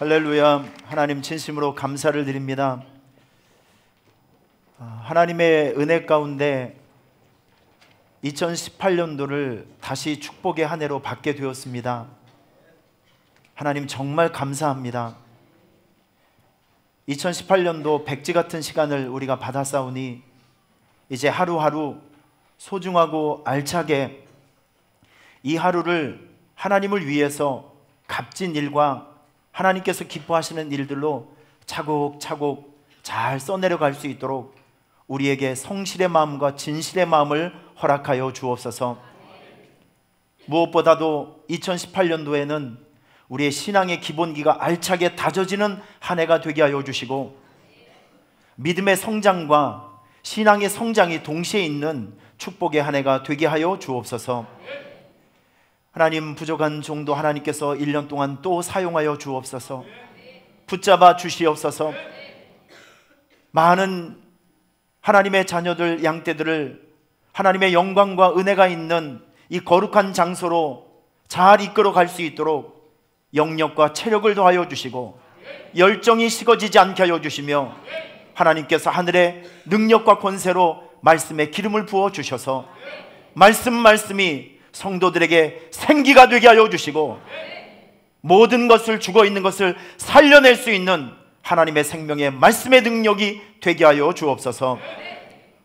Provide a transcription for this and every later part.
할렐루야. 하나님 진심으로 감사를 드립니다. 하나님의 은혜 가운데 2018년도를 다시 축복의 한 해로 받게 되었습니다. 하나님 정말 감사합니다. 2018년도 백지 같은 시간을 우리가 받았사오니 이제 하루하루 소중하고 알차게 이 하루를 하나님을 위해서 값진 일과 하나님께서 기뻐하시는 일들로 차곡차곡 잘 써내려갈 수 있도록 우리에게 성실의 마음과 진실의 마음을 허락하여 주옵소서. 무엇보다도 2018년도에는 우리의 신앙의 기본기가 알차게 다져지는 한 해가 되게 하여 주시고, 믿음의 성장과 신앙의 성장이 동시에 있는 축복의 한 해가 되게 하여 주옵소서. 하나님, 부족한 종도 하나님께서 1년 동안 또 사용하여 주옵소서. 붙잡아 주시옵소서. 많은 하나님의 자녀들, 양떼들을 하나님의 영광과 은혜가 있는 이 거룩한 장소로 잘 이끌어 갈 수 있도록 영력과 체력을 더하여 주시고 열정이 식어지지 않게 하여 주시며, 하나님께서 하늘의 능력과 권세로 말씀에 기름을 부어 주셔서 말씀이 성도들에게 생기가 되게 하여 주시고, 모든 것을, 죽어있는 것을 살려낼 수 있는 하나님의 생명의 말씀의 능력이 되게 하여 주옵소서.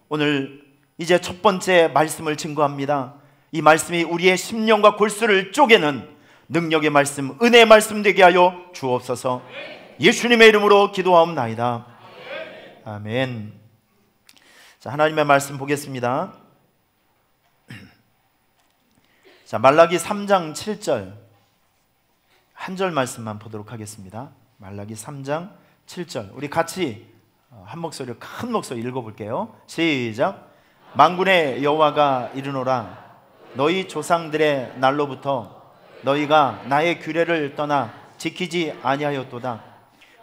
오늘 이제 첫 번째 말씀을 증거합니다. 이 말씀이 우리의 심령과 골수를 쪼개는 능력의 말씀, 은혜의 말씀 되게 하여 주옵소서. 예수님의 이름으로 기도하옵나이다. 아멘. 자, 하나님의 말씀 보겠습니다. 자, 말라기 3장 7절 한 절 말씀만 보도록 하겠습니다. 말라기 3장 7절 우리 같이 한 목소리로, 큰 목소리 읽어볼게요. 시작. 만군의 여호와가 이르노라, 너희 조상들의 날로부터 너희가 나의 규례를 떠나 지키지 아니하였도다.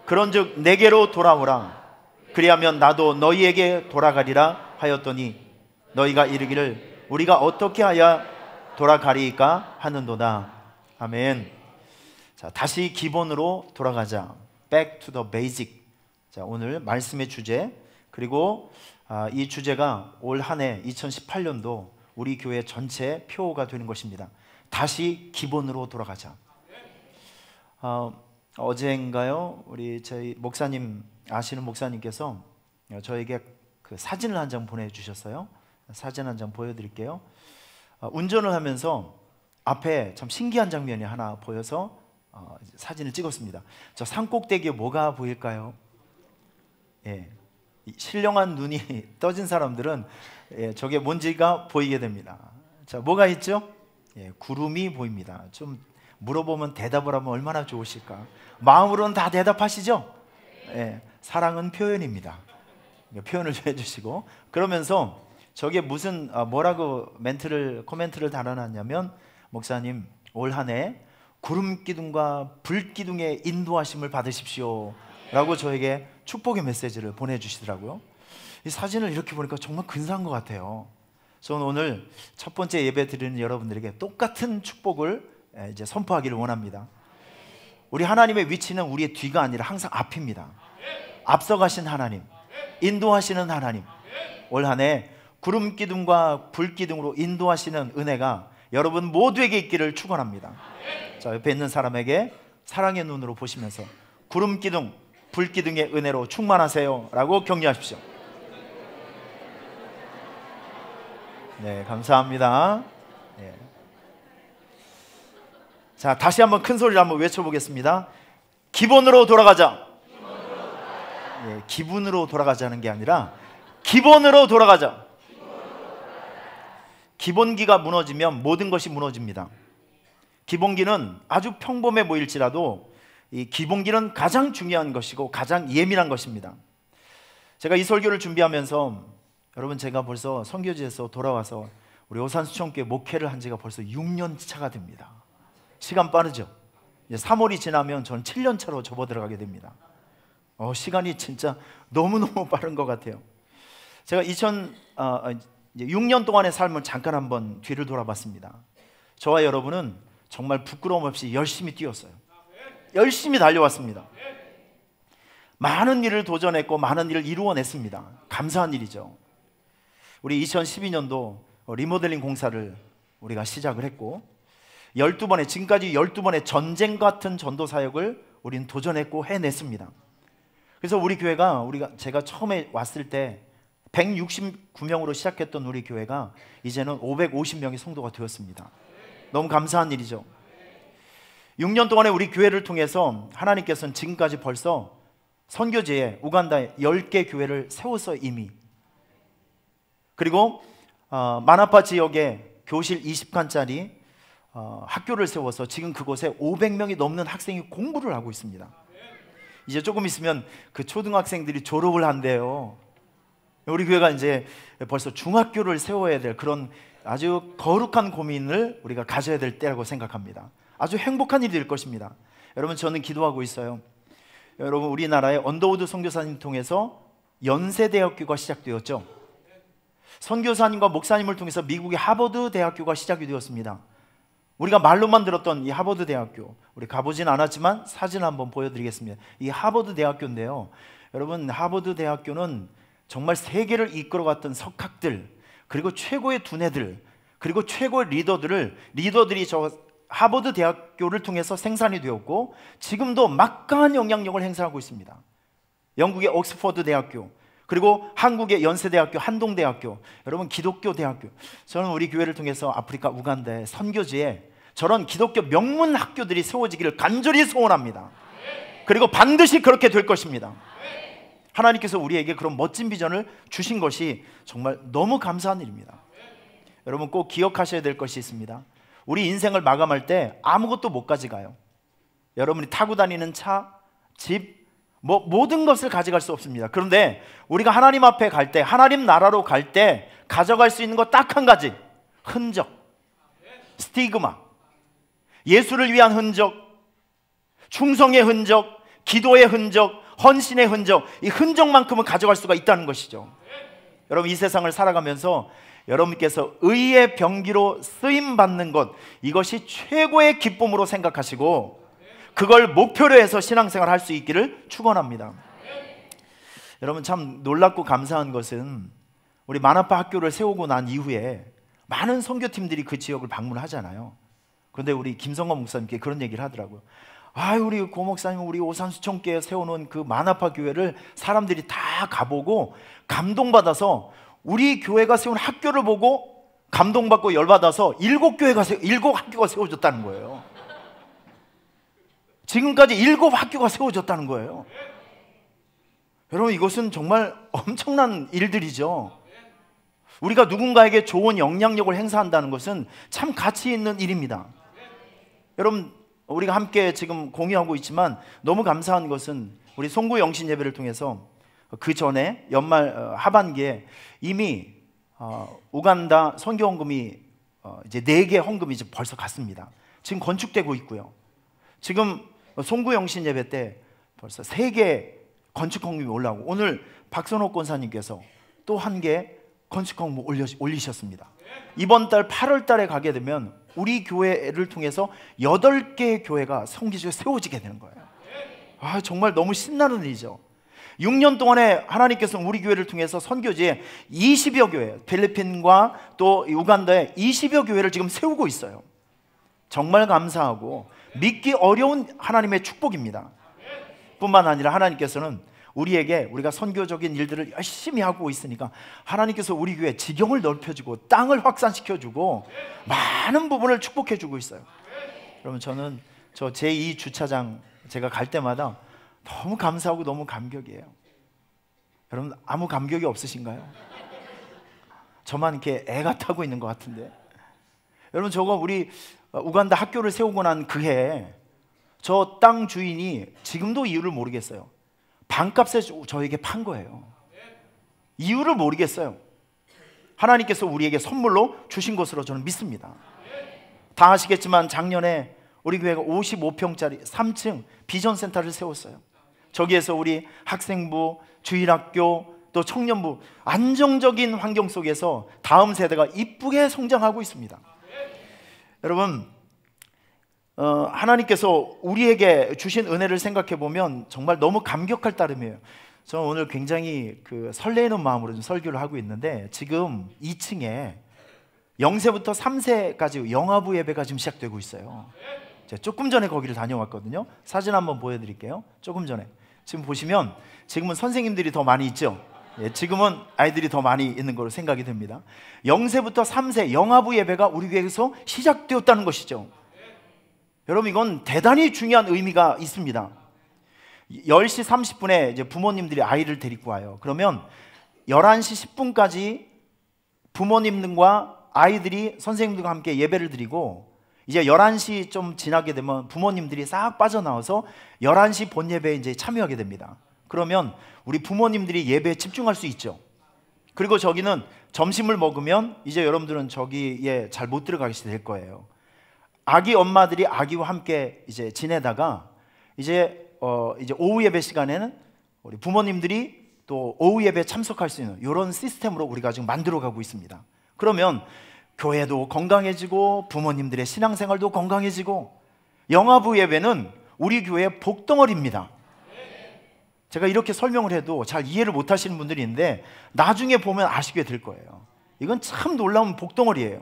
그런즉 내게로 돌아오라. 그리하면 나도 너희에게 돌아가리라 하였더니 너희가 이르기를 우리가 어떻게 하여 돌아가리까 하는도다. 아멘. 자, 다시 기본으로 돌아가자. Back to the basic. 자, 오늘 말씀의 주제, 그리고 이 주제가 올 한 해 2018년도 우리 교회 전체 표어가 되는 것입니다. 다시 기본으로 돌아가자. 어제인가요? 우리 저희 목사님, 아시는 목사님께서 저에게 그 사진을 한 장 보내주셨어요. 사진 한 장 보여드릴게요. 운전을 하면서 앞에 참 신기한 장면이 하나 보여서 사진을 찍었습니다. 저 산꼭대기에 뭐가 보일까요? 예, 신령한 눈이 떠진 사람들은 저게 뭔지가 보이게 됩니다. 자, 뭐가 있죠? 예, 구름이 보입니다. 좀 물어보면 대답을 하면 얼마나 좋으실까? 마음으로는 다 대답하시죠? 예, 사랑은 표현입니다. 표현을 좀 해주시고, 그러면서 저게 무슨 뭐라고 코멘트를 달아놨냐면, 목사님 올 한 해 구름 기둥과 불 기둥의 인도하심을 받으십시오 라고 저에게 축복의 메시지를 보내주시더라고요. 이 사진을 이렇게 보니까 정말 근사한 것 같아요. 저는 오늘 첫 번째 예배 드리는 여러분들에게 똑같은 축복을 이제 선포하기를 원합니다. 우리 하나님의 위치는 우리의 뒤가 아니라 항상 앞입니다. 앞서가신 하나님, 인도하시는 하나님, 올 한 해 구름 기둥과 불 기둥으로 인도하시는 은혜가 여러분 모두에게 있기를 축원합니다. 자, 옆에 있는 사람에게 사랑의 눈으로 보시면서 구름 기둥, 불 기둥의 은혜로 충만하세요 라고 격려하십시오. 네, 감사합니다. 네. 자, 다시 한번 큰 소리로 한번 외쳐보겠습니다. 기본으로 돌아가자. 네, 기분으로 돌아가자는 게 아니라 기본으로 돌아가자. 기본기가 무너지면 모든 것이 무너집니다. 기본기는 아주 평범해 보일지라도 이 기본기는 가장 중요한 것이고 가장 예민한 것입니다. 제가 이 설교를 준비하면서, 여러분, 제가 벌써 선교지에서 돌아와서 우리 오산수천교회 목회를 한 지가 벌써 6년 차가 됩니다. 시간 빠르죠? 이제 3월이 지나면 전 7년 차로 접어들어가게 됩니다. 시간이 진짜 너무너무 빠른 것 같아요. 제가 6년 동안의 삶을 잠깐 한번 뒤를 돌아봤습니다. 저와 여러분은 정말 부끄러움 없이 열심히 뛰었어요. 열심히 달려왔습니다. 많은 일을 도전했고 많은 일을 이루어냈습니다. 감사한 일이죠. 우리 2012년도 리모델링 공사를 우리가 시작을 했고 12번의 지금까지 12번의 전쟁 같은 전도 사역을 우리는 도전했고 해냈습니다. 그래서 우리 교회가 제가 처음에 왔을 때 169명으로 시작했던 우리 교회가 이제는 550명의 성도가 되었습니다. 너무 감사한 일이죠. 6년 동안에 우리 교회를 통해서 하나님께서는 지금까지 벌써 선교지에 우간다에 10개 교회를 세웠어요 이미. 그리고 마나파 지역에 교실 20칸짜리 학교를 세워서 지금 그곳에 500명이 넘는 학생이 공부를 하고 있습니다. 이제 조금 있으면 그 초등학생들이 졸업을 한대요. 우리 교회가 이제 벌써 중학교를 세워야 될 그런 아주 거룩한 고민을 우리가 가져야 될 때라고 생각합니다. 아주 행복한 일이 될 것입니다. 여러분, 저는 기도하고 있어요. 여러분, 우리나라의 언더우드 선교사님 통해서 연세대학교가 시작되었죠. 선교사님과 목사님을 통해서 미국의 하버드 대학교가 시작이 되었습니다. 우리가 말로만 들었던 이 하버드 대학교, 우리 가보진 않았지만 사진 한번 보여드리겠습니다. 이 하버드 대학교인데요, 여러분, 하버드 대학교는 정말 세계를 이끌어갔던 석학들, 그리고 최고의 두뇌들, 그리고 최고의 리더들이 저 하버드 대학교를 통해서 생산이 되었고 지금도 막강한 영향력을 행사하고 있습니다. 영국의 옥스퍼드 대학교, 그리고 한국의 연세대학교, 한동대학교, 여러분 기독교 대학교. 저는 우리 교회를 통해서 아프리카 우간다의 선교지에 저런 기독교 명문 학교들이 세워지기를 간절히 소원합니다. 그리고 반드시 그렇게 될 것입니다. 하나님께서 우리에게 그런 멋진 비전을 주신 것이 정말 너무 감사한 일입니다. 여러분, 꼭 기억하셔야 될 것이 있습니다. 우리 인생을 마감할 때 아무것도 못 가져가요. 여러분이 타고 다니는 차, 집, 모든 것을 가져갈 수 없습니다. 그런데 우리가 하나님 앞에 갈 때, 하나님 나라로 갈 때 가져갈 수 있는 것 딱 한 가지, 흔적, 스티그마, 예수를 위한 흔적, 충성의 흔적, 기도의 흔적, 헌신의 흔적, 이 흔적만큼은 가져갈 수가 있다는 것이죠. 여러분, 이 세상을 살아가면서 여러분께서 의의 병기로 쓰임받는 것, 이것이 최고의 기쁨으로 생각하시고 그걸 목표로 해서 신앙생활 할 수 있기를 축원합니다. 여러분, 참 놀랍고 감사한 것은 우리 마나파 학교를 세우고 난 이후에 많은 선교팀들이 그 지역을 방문하잖아요. 그런데 우리 김성건 목사님께 그런 얘기를 하더라고요. 우리 고 목사님, 우리 오산수천교에 세워놓은 그 마나파 교회를 사람들이 다 가보고 감동받아서 우리 교회가 세운 학교를 보고 감동받고 열받아서 7학교가 세워졌다는 거예요. 지금까지 7학교가 세워졌다는 거예요. 여러분, 이것은 정말 엄청난 일들이죠. 우리가 누군가에게 좋은 영향력을 행사한다는 것은 참 가치 있는 일입니다. 여러분, 우리가 함께 지금 공유하고 있지만 너무 감사한 것은 우리 송구 영신 예배를 통해서 그 전에 연말 하반기에 이미 우간다 선교 헌금이 이제 4개 헌금이 이제 벌써 갔습니다. 지금 건축되고 있고요. 지금 송구 영신 예배 때 벌써 3개 건축 헌금이 올라오고 오늘 박선호 권사님께서 또 1개 건축 헌금 올리셨습니다. 이번 달 8월 달에 가게 되면 우리 교회를 통해서 8개의 교회가 성기지에 세워지게 되는 거예요. 정말 너무 신나는 일이죠. 6년 동안에 하나님께서 우리 교회를 통해서 선교지에 20여 교회, 필리핀과 또 우간다에 20여 교회를 지금 세우고 있어요. 정말 감사하고 믿기 어려운 하나님의 축복입니다. 뿐만 아니라 하나님께서는 우리가 선교적인 일들을 열심히 하고 있으니까 하나님께서 우리 교회 지경을 넓혀주고 땅을 확산시켜주고 많은 부분을 축복해주고 있어요. 여러분, 저는 저 제2 주차장 제가 갈 때마다 너무 감사하고 너무 감격이에요. 여러분, 아무 감격이 없으신가요? 저만 이렇게 애가 타고 있는 것 같은데. 여러분, 저거 우리 우간다 학교를 세우고 난 그 해에 저 땅 주인이 지금도 이유를 모르겠어요. 반값에 저에게 판 거예요. 이유를 모르겠어요. 하나님께서 우리에게 선물로 주신 것으로 저는 믿습니다. 다 아시겠지만 작년에 우리 교회가 55평짜리 3층 비전센터를 세웠어요. 저기에서 우리 학생부, 주일학교, 또 청년부 안정적인 환경 속에서 다음 세대가 이쁘게 성장하고 있습니다. 여러분, 하나님께서 우리에게 주신 은혜를 생각해 보면 정말 너무 감격할 따름이에요. 저는 오늘 굉장히 설레이는 마음으로 좀 설교를 하고 있는데, 지금 2층에 0세부터 3세까지 영아부 예배가 지금 시작되고 있어요. 제가 조금 전에 거기를 다녀왔거든요. 사진 한번 보여드릴게요. 조금 전에. 지금 보시면 지금은 선생님들이 더 많이 있죠. 지금은 아이들이 더 많이 있는 걸로 생각이 됩니다. 0세부터 3세 영아부 예배가 우리 교회에서 시작되었다는 것이죠. 여러분, 이건 대단히 중요한 의미가 있습니다. 10시 30분에 이제 부모님들이 아이를 데리고 와요. 그러면 11시 10분까지 부모님들과 아이들이 선생님들과 함께 예배를 드리고, 이제 11시 좀 지나게 되면 부모님들이 싹 빠져나와서 11시 본 예배에 이제 참여하게 됩니다. 그러면 우리 부모님들이 예배에 집중할 수 있죠. 그리고 저기는 점심을 먹으면 이제 여러분들은 저기에 잘 못 들어가게 될 거예요. 아기 엄마들이 아기와 함께 이제 지내다가 이제 오후 예배 시간에는 우리 부모님들이 또 오후 예배에 참석할 수 있는 이런 시스템으로 우리가 지금 만들어가고 있습니다. 그러면 교회도 건강해지고 부모님들의 신앙생활도 건강해지고, 영아부 예배는 우리 교회의 복덩어리입니다. 제가 이렇게 설명을 해도 잘 이해를 못 하시는 분들이 있는데 나중에 보면 아시게 될 거예요. 이건 참 놀라운 복덩어리예요.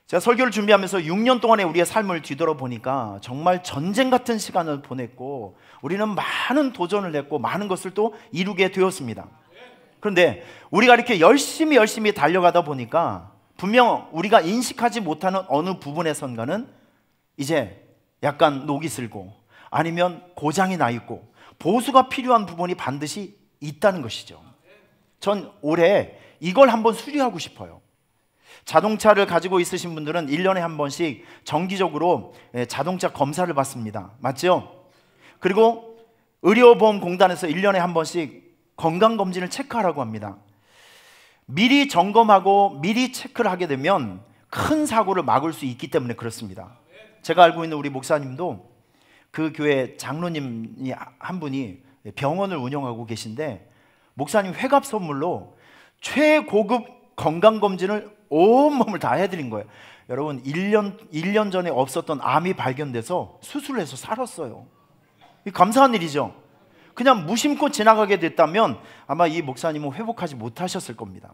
제가 설교를 준비하면서 6년 동안의 우리의 삶을 뒤돌아보니까 정말 전쟁 같은 시간을 보냈고, 우리는 많은 도전을 했고 많은 것을 또 이루게 되었습니다. 그런데 우리가 이렇게 열심히 달려가다 보니까 분명 우리가 인식하지 못하는 어느 부분에선가는 이제 약간 녹이 슬고, 아니면 고장이 나 있고 보수가 필요한 부분이 반드시 있다는 것이죠. 전 올해 이걸 한번 수리하고 싶어요. 자동차를 가지고 있으신 분들은 1년에 한 번씩 정기적으로 자동차 검사를 받습니다. 맞죠? 그리고 의료보험공단에서 1년에 한 번씩 건강검진을 체크하라고 합니다. 미리 점검하고 미리 체크를 하게 되면 큰 사고를 막을 수 있기 때문에 그렇습니다. 제가 알고 있는 우리 목사님도 그 교회 장로님이 한 분이 병원을 운영하고 계신데, 목사님 회갑 선물로 최고급 건강검진을 온몸을 다 해드린 거예요. 여러분, 1년 전에 없었던 암이 발견돼서 수술을 해서 살았어요. 감사한 일이죠. 그냥 무심코 지나가게 됐다면 아마 이 목사님은 회복하지 못하셨을 겁니다.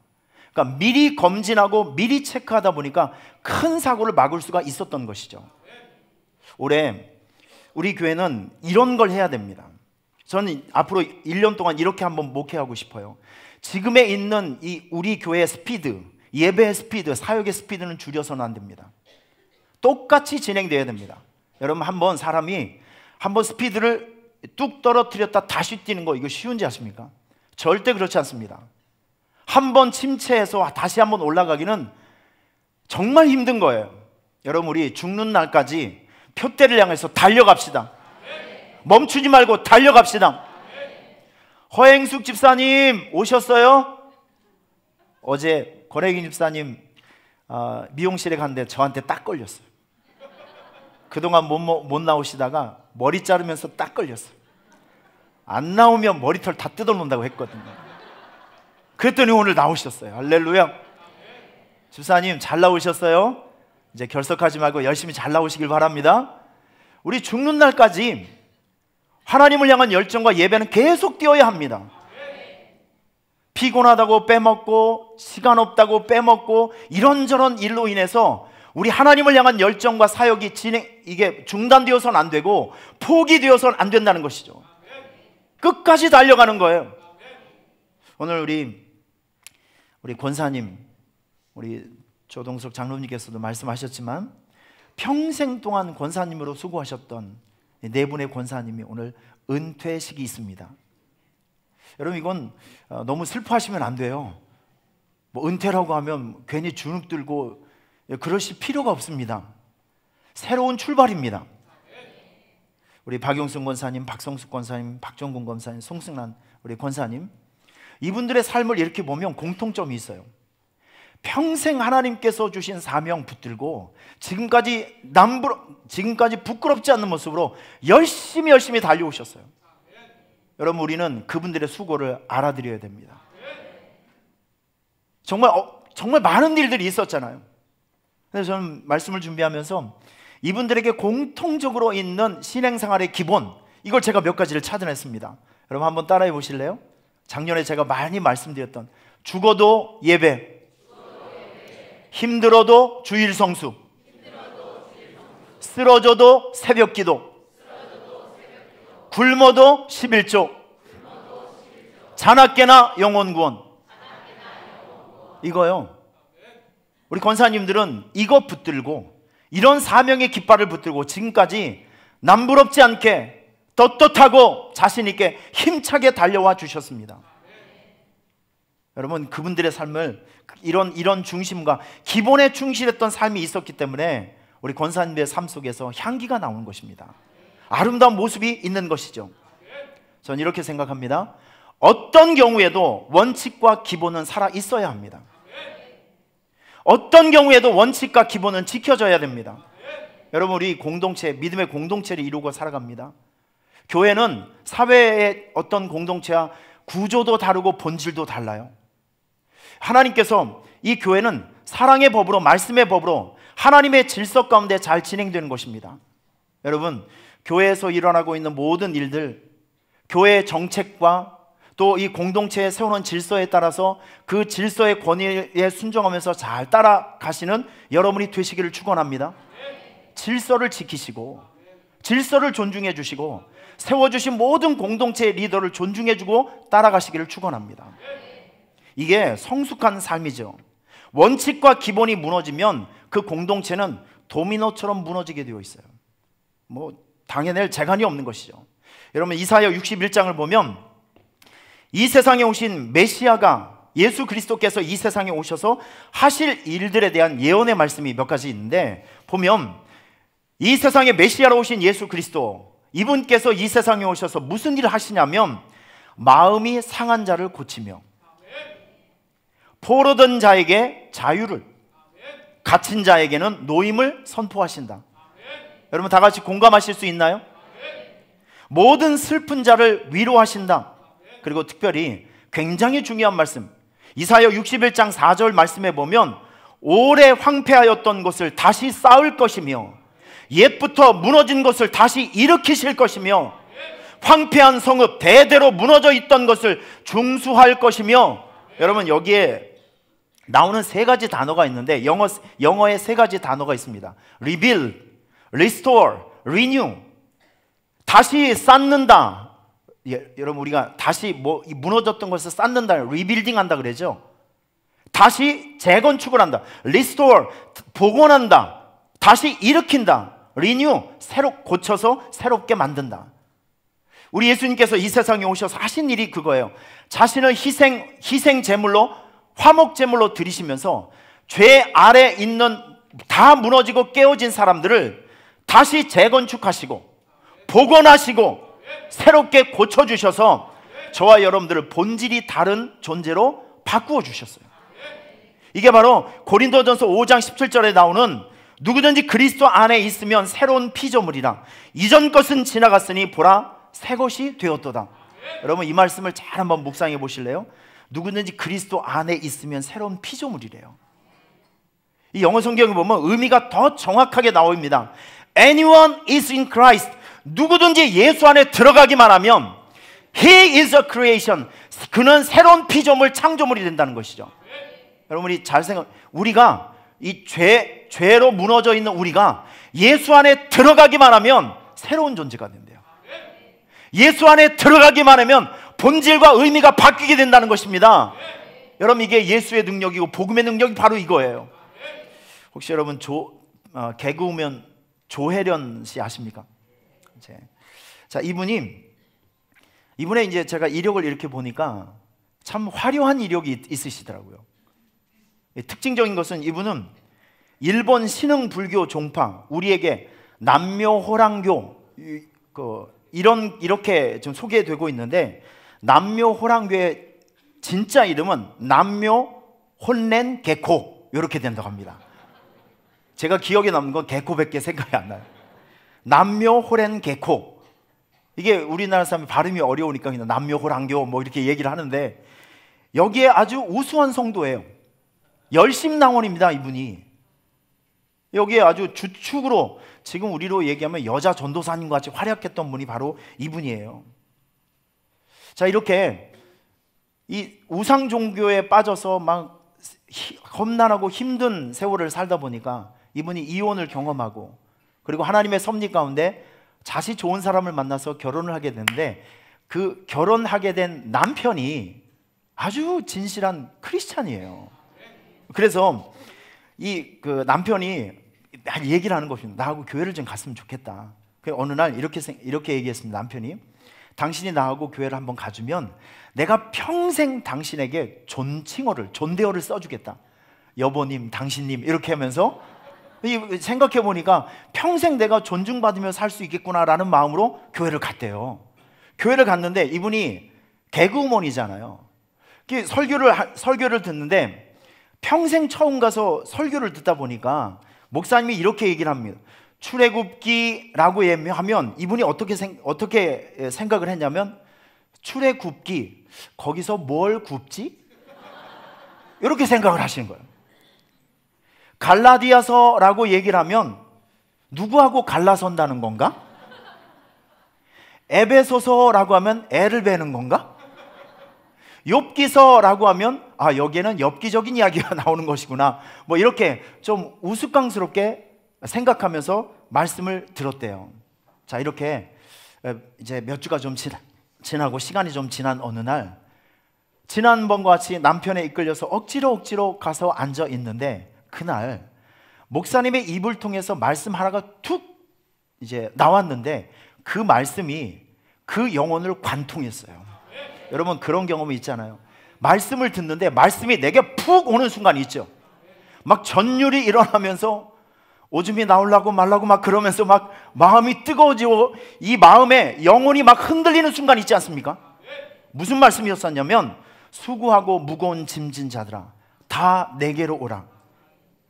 그러니까 미리 검진하고 미리 체크하다 보니까 큰 사고를 막을 수가 있었던 것이죠. 올해 우리 교회는 이런 걸 해야 됩니다. 저는 앞으로 1년 동안 이렇게 한번 목회하고 싶어요. 지금에 있는 이 우리 교회의 스피드, 예배의 스피드, 사역의 스피드는 줄여서는 안 됩니다. 똑같이 진행돼야 됩니다. 여러분, 사람이 한번 스피드를 뚝 떨어뜨렸다 다시 뛰는 거, 이거 쉬운지 아십니까? 절대 그렇지 않습니다. 한번 침체해서 다시 한번 올라가기는 정말 힘든 거예요. 여러분, 우리 죽는 날까지 표대를 향해서 달려갑시다. 멈추지 말고 달려갑시다. 허행숙 집사님 오셨어요? 어제 권혜긴 집사님 미용실에 갔는데 저한테 딱 걸렸어요. 그동안 못 나오시다가 머리 자르면서 딱 걸렸어요. 안 나오면 머리털 다 뜯어놓는다고 했거든요. 그랬더니 오늘 나오셨어요. 할렐루야. 집사님 잘 나오셨어요? 이제 결석하지 말고 열심히 잘 나오시길 바랍니다. 우리 죽는 날까지 하나님을 향한 열정과 예배는 계속 뛰어야 합니다. 피곤하다고 빼먹고 시간 없다고 빼먹고 이런저런 일로 인해서 우리 하나님을 향한 열정과 사역이 이게 중단되어서는 안 되고 포기되어서는 안 된다는 것이죠. 끝까지 달려가는 거예요. 오늘 우리 권사님, 우리 조동석 장로님께서도 말씀하셨지만 평생 동안 권사님으로 수고하셨던 네 분의 권사님이 오늘 은퇴식이 있습니다. 여러분, 이건 너무 슬퍼하시면 안 돼요. 뭐 은퇴라고 하면 괜히 주눅 들고 그러실 필요가 없습니다. 새로운 출발입니다. 우리 박용순 권사님, 박성숙 권사님, 박정근 권사님, 송승란 우리 권사님, 이분들의 삶을 이렇게 보면 공통점이 있어요. 평생 하나님께서 주신 사명 붙들고 지금까지 부끄럽지 않는 모습으로 열심히 달려오셨어요. 여러분, 우리는 그분들의 수고를 알아드려야 됩니다. 정말 많은 일들이 있었잖아요. 그래서 저는 말씀을 준비하면서 이분들에게 공통적으로 있는 신앙생활의 기본, 이걸 제가 몇 가지를 찾아냈습니다. 여러분 한번 따라해 보실래요? 작년에 제가 많이 말씀드렸던 죽어도 예배, 힘들어도 주일 성수, 쓰러져도 새벽 기도, 굶어도 11조, 자나깨나 영혼 구원. 이거요. 우리 권사님들은 이거 붙들고, 이런 사명의 깃발을 붙들고 지금까지 남부럽지 않게 떳떳하고 자신 있게 힘차게 달려와 주셨습니다. 여러분, 그분들의 삶을 이런 중심과 기본에 충실했던 삶이 있었기 때문에 우리 권사님들의 삶 속에서 향기가 나오는 것입니다. 아름다운 모습이 있는 것이죠. 저는 이렇게 생각합니다. 어떤 경우에도 원칙과 기본은 살아 있어야 합니다. 어떤 경우에도 원칙과 기본은 지켜져야 됩니다. 여러분, 우리 공동체, 믿음의 공동체를 이루고 살아갑니다. 교회는 사회의 어떤 공동체와 구조도 다르고 본질도 달라요. 하나님께서 이 교회는 사랑의 법으로, 말씀의 법으로 하나님의 질서 가운데 잘 진행되는 것입니다. 여러분, 교회에서 일어나고 있는 모든 일들, 교회의 정책과 또 이 공동체에 세우는 질서에 따라서 그 질서의 권위에 순종하면서 잘 따라가시는 여러분이 되시기를 축원합니다. 질서를 지키시고 질서를 존중해 주시고 세워주신 모든 공동체의 리더를 존중해 주고 따라가시기를 축원합니다. 이게 성숙한 삶이죠. 원칙과 기본이 무너지면 그 공동체는 도미노처럼 무너지게 되어 있어요. 뭐 당해낼 재간이 없는 것이죠. 여러분, 이사야 61장을 보면 이 세상에 오신 메시아가, 예수 그리스도께서 이 세상에 오셔서 하실 일들에 대한 예언의 말씀이 몇 가지 있는데, 보면 이 세상에 메시아로 오신 예수 그리스도, 이분께서 이 세상에 오셔서 무슨 일을 하시냐면 마음이 상한 자를 고치며 포로된 자에게 자유를, 갇힌 자에게는 노임을 선포하신다. 여러분 다 같이 공감하실 수 있나요? 모든 슬픈 자를 위로하신다. 그리고 특별히 굉장히 중요한 말씀, 이사야 61장 4절 말씀에 보면 오래 황폐하였던 것을 다시 쌓을 것이며 옛부터 무너진 것을 다시 일으키실 것이며 황폐한 성읍, 대대로 무너져 있던 것을 중수할 것이며. 여러분, 여기에 나오는 세 가지 단어가 있는데 영어에 세 가지 단어가 있습니다. rebuild, restore, renew. 다시 쌓는다. 여러분, 우리가 다시 무너졌던 것을 쌓는다, 리빌딩 한다 그러죠. 다시 재건축을 한다. restore, 복원한다. 다시 일으킨다. renew, 새로 고쳐서 새롭게 만든다. 우리 예수님께서 이 세상에 오셔서 하신 일이 그거예요. 자신을 희생 제물로, 화목 제물로 드리시면서 죄 아래 있는 다 무너지고 깨어진 사람들을 다시 재건축하시고 복원하시고 새롭게 고쳐주셔서 저와 여러분들을 본질이 다른 존재로 바꾸어 주셨어요. 이게 바로 고린도전서 5장 17절에 나오는 누구든지 그리스도 안에 있으면 새로운 피조물이라, 이전 것은 지나갔으니 보라 새 것이 되었도다. 여러분, 이 말씀을 잘 한번 묵상해 보실래요? 누구든지 그리스도 안에 있으면 새로운 피조물이래요. 이 영어 성경에 보면 의미가 더 정확하게 나옵니다. Anyone is in Christ. 누구든지 예수 안에 들어가기만 하면 He is a creation. 그는 새로운 피조물, 창조물이 된다는 것이죠. 여러분이 잘 우리가 이 죄로 무너져 있는 우리가 예수 안에 들어가기만 하면 새로운 존재가 된대요. 예수 안에 들어가기만 하면 본질과 의미가 바뀌게 된다는 것입니다. 여러분, 이게 예수의 능력이고 복음의 능력이 바로 이거예요. 혹시 여러분 개그우먼 조혜련 씨 아십니까? 자, 이분의 이제 제가 이력을 이렇게 보니까 참 화려한 이력이 있으시더라고요. 특징적인 것은 이분은 일본 신흥불교 종파, 우리에게 남묘호랑교 이렇게 좀 소개되고 있는데, 남묘호랑교의 진짜 이름은 남묘혼렌 개코 이렇게 된다고 합니다. 제가 기억에 남는 건 개코밖에 생각이 안 나요. 남묘호렌 개코. 이게 우리나라 사람이 발음이 어려우니까 그냥 남묘호랑교 뭐 이렇게 얘기를 하는데, 여기에 아주 우수한 성도예요. 열심낭원입니다, 이분이. 여기에 아주 주축으로 지금 우리로 얘기하면 여자 전도사님과 같이 활약했던 분이 바로 이분이에요. 자, 이렇게 이 우상 종교에 빠져서 막 험난하고 힘든 세월을 살다 보니까 이분이 이혼을 경험하고, 그리고 하나님의 섭리 가운데 자식 좋은 사람을 만나서 결혼을 하게 되는데, 그 결혼하게 된 남편이 아주 진실한 크리스찬이에요. 그래서 그 남편이 얘기를 하는 것입니다. 나하고 교회를 좀 갔으면 좋겠다. 어느 날 이렇게 얘기했습니다. 남편이, 당신이 나하고 교회를 한번 가주면 내가 평생 당신에게 존대어를 써주겠다. 여보님, 당신님, 이렇게 하면서, 생각해 보니까 평생 내가 존중받으며 살 수 있겠구나라는 마음으로 교회를 갔대요. 교회를 갔는데 이분이 개그우먼이잖아요. 설교를 듣는데 평생 처음 가서 설교를 듣다 보니까 목사님이 이렇게 얘기를 합니다. 출애굽기라고 하면 이분이 어떻게 생각을 했냐면, 출애굽기, 거기서 뭘 굽지? 이렇게 생각을 하시는 거예요. 갈라디아서라고 얘기를 하면 누구하고 갈라선다는 건가? 에베소서라고 하면 애를 베는 건가? 욥기서라고 하면 여기에는 엽기적인 이야기가 나오는 것이구나, 뭐 이렇게 좀 우스꽝스럽게 생각하면서 말씀을 들었대요. 자, 이렇게 이제 몇 주가 좀 지나고 시간이 좀 지난 어느 날, 지난번과 같이 남편에 이끌려서 억지로 가서 앉아 있는데, 그날 목사님의 입을 통해서 말씀 하나가 툭 이제 나왔는데, 그 말씀이 그 영혼을 관통했어요. 여러분, 그런 경험이 있잖아요. 말씀을 듣는데 말씀이 내게 푹 오는 순간이 있죠. 막 전율이 일어나면서 오줌이 나오려고 말라고 막 그러면서 막 마음이 뜨거워지고, 이 마음에 영혼이 막 흔들리는 순간이 있지 않습니까? 무슨 말씀이었었냐면, 수고하고 무거운 짐진 자들아 다 내게로 오라,